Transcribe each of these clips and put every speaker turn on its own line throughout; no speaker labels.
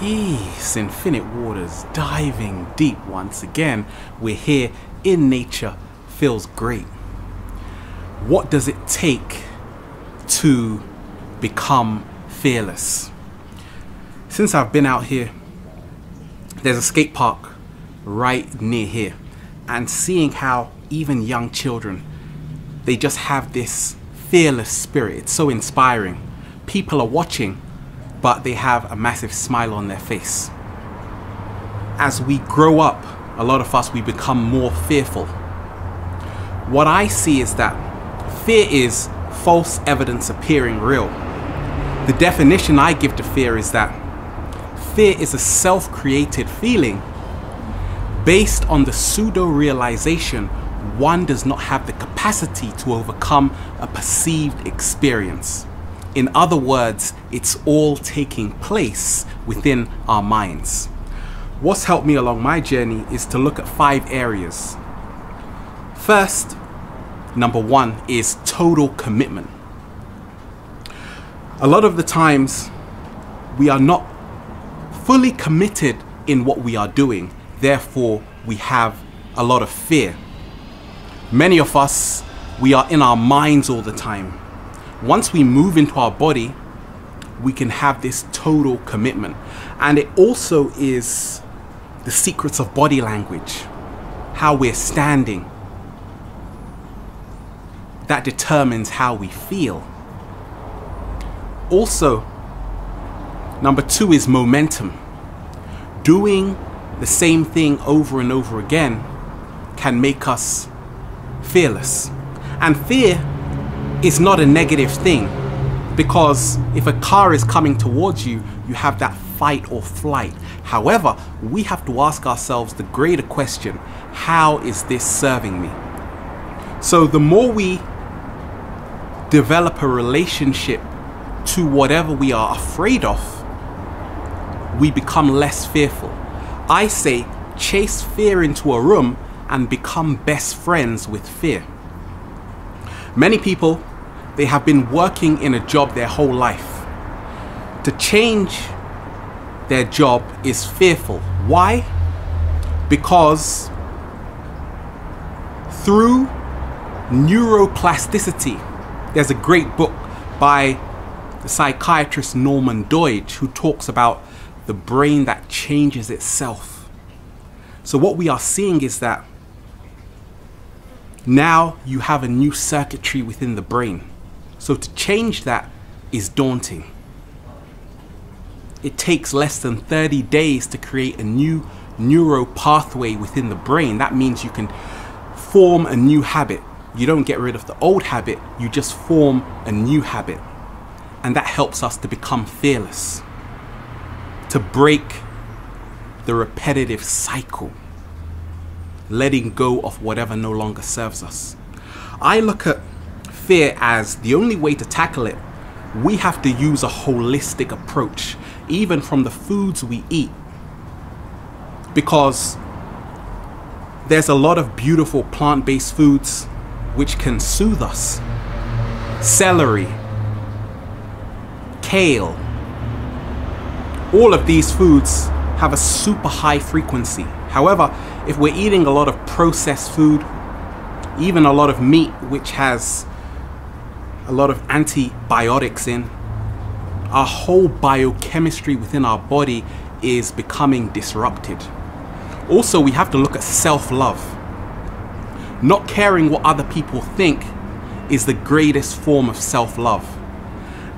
Peace, infinite waters, diving deep once again. We're here in nature, feels great. What does it take to become fearless? Since I've been out here, there's a skate park right near here, and seeing how even young children, they just have this fearless spirit. It's so inspiring. People are watching, but they have a massive smile on their face. As we grow up, a lot of us, we become more fearful. What I see is that fear is false evidence appearing real. The definition I give to fear is that fear is a self-created feeling based on the pseudo-realization one does not have the capacity to overcome a perceived experience. In other words, it's all taking place within our minds. What's helped me along my journey is to look at 5 areas. First, number 1 is total commitment. A lot of the times, we are not fully committed in what we are doing. Therefore, we have a lot of fear. Many of us, we are in our minds all the time. Once we move into our body, we can have this total commitment. And it also is the secrets of body language, how we're standing. That determines how we feel. Also, number 2 is momentum. Doing the same thing over and over again can make us fearless. And fear is not a negative thing, because if a car is coming towards you, you have that fight or flight. However, we have to ask ourselves the greater question: how is this serving me? So the more we develop a relationship to whatever we are afraid of, we become less fearful. I say chase fear into a room and become best friends with fear. Many people, they have been working in a job their whole life. To change their job is fearful. Why? Because through neuroplasticity, there's a great book by the psychiatrist Norman Doidge who talks about the brain that changes itself. So what we are seeing is that now you have a new circuitry within the brain. So to change that is daunting. It takes less than 30 days to create a new neuro pathway within the brain. That means you can form a new habit. You don't get rid of the old habit, you just form a new habit. And that helps us to become fearless, to break the repetitive cycle, letting go of whatever no longer serves us. I look at fear as the only way to tackle it. We have to use a holistic approach, even from the foods we eat, because there's a lot of beautiful plant-based foods which can soothe us. Celery, kale, all of these foods have a super high frequency. However, if we're eating a lot of processed food, even a lot of meat which has a lot of antibiotics in, our whole biochemistry within our body is becoming disrupted. Also, we have to look at self-love. Not caring what other people think is the greatest form of self-love.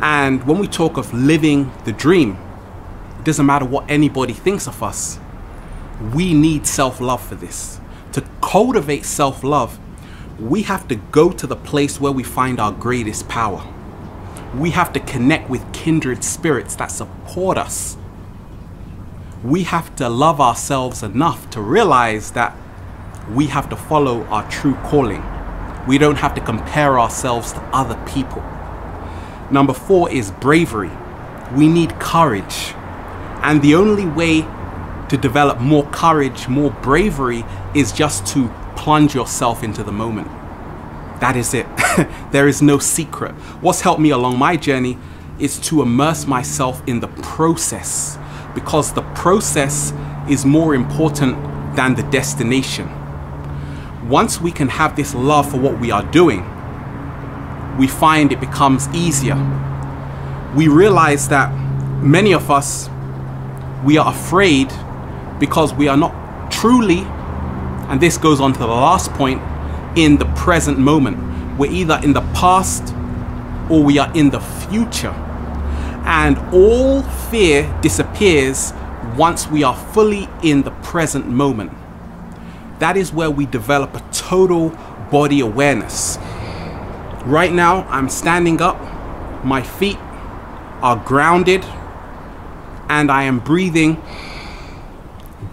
And when we talk of living the dream, it doesn't matter what anybody thinks of us. We need self-love for this. To cultivate self-love, we have to go to the place where we find our greatest power. We have to connect with kindred spirits that support us. We have to love ourselves enough to realize that we have to follow our true calling. We don't have to compare ourselves to other people. Number 4 is bravery. We need courage. And the only way to develop more courage, more bravery, is just to plunge yourself into the moment. That is it. There is no secret. What's helped me along my journey is to immerse myself in the process, because the process is more important than the destination. Once we can have this love for what we are doing, we find it becomes easier. We realize that many of us, we are afraid because we are not truly, and this goes on to the last point, in the present moment. We're either in the past or we are in the future. And all fear disappears once we are fully in the present moment. That is where we develop a total body awareness. Right now, I'm standing up, my feet are grounded, and I am breathing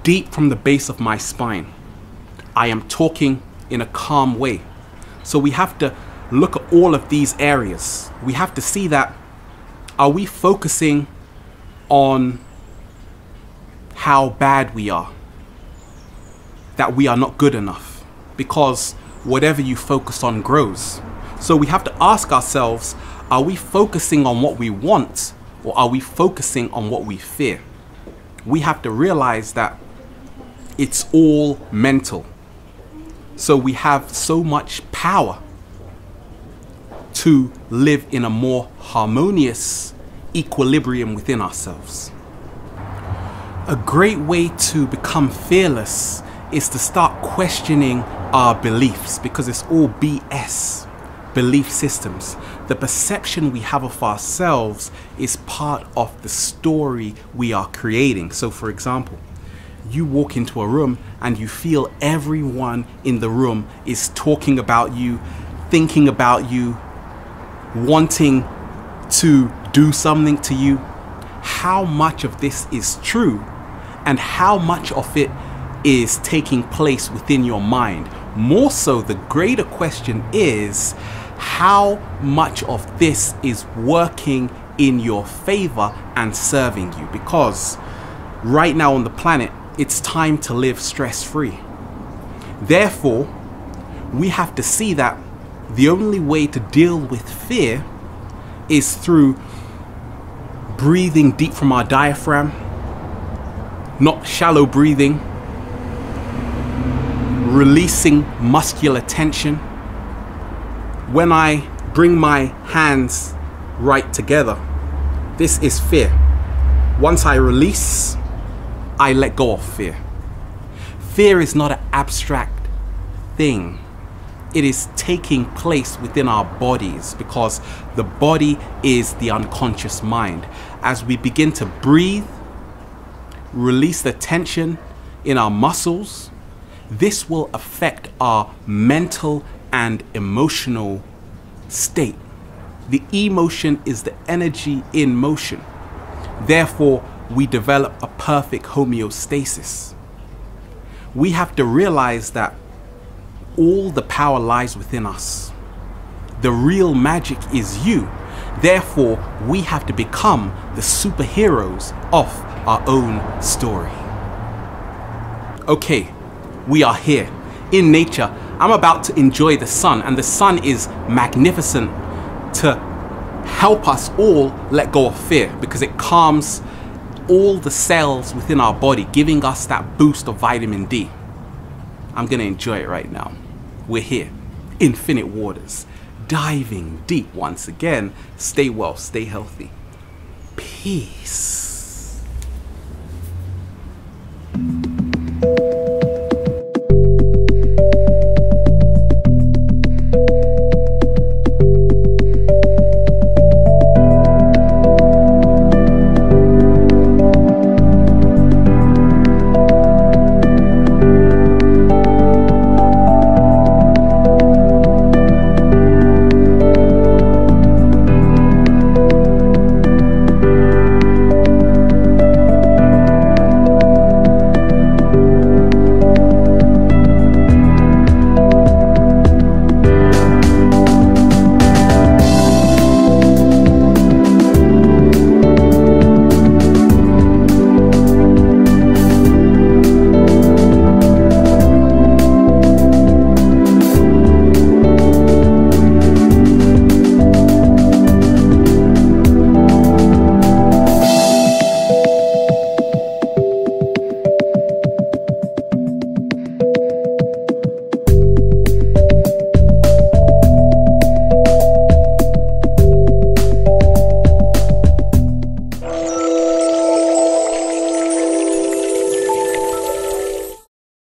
deep from the base of my spine. I am talking in a calm way. So we have to look at all of these areas. We have to see that, are we focusing on how bad we are? That we are not good enough? Because whatever you focus on grows. So we have to ask ourselves, are we focusing on what we want, or are we focusing on what we fear? We have to realize that it's all mental. So we have so much power to live in a more harmonious equilibrium within ourselves. A great way to become fearless is to start questioning our beliefs, because it's all BS, belief systems. The perception we have of ourselves is part of the story we are creating. So for example, you walk into a room and you feel everyone in the room is talking about you, thinking about you, wanting to do something to you. How much of this is true, and how much of it is taking place within your mind? More so, the greater question is, how much of this is working in your favor and serving you? Because right now on the planet, it's time to live stress-free. Therefore, we have to see that the only way to deal with fear is through breathing deep from our diaphragm, not shallow breathing, releasing muscular tension. When I bring my hands right together, this is fear. Once I release, I let go of fear. Fear is not an abstract thing. It is taking place within our bodies, because the body is the unconscious mind. As we begin to breathe, release the tension in our muscles, this will affect our mental and emotional state. The emotion is the energy in motion. Therefore, we develop a perfect homeostasis. We have to realize that all the power lies within us. The real magic is you. Therefore, we have to become the superheroes of our own story. Okay, we are here in nature. I'm about to enjoy the sun, and the sun is magnificent to help us all let go of fear, because it calms all the cells within our body, giving us that boost of vitamin D. I'm gonna enjoy it right now. We're here, infinite waters, diving deep once again. Stay well, stay healthy. Peace.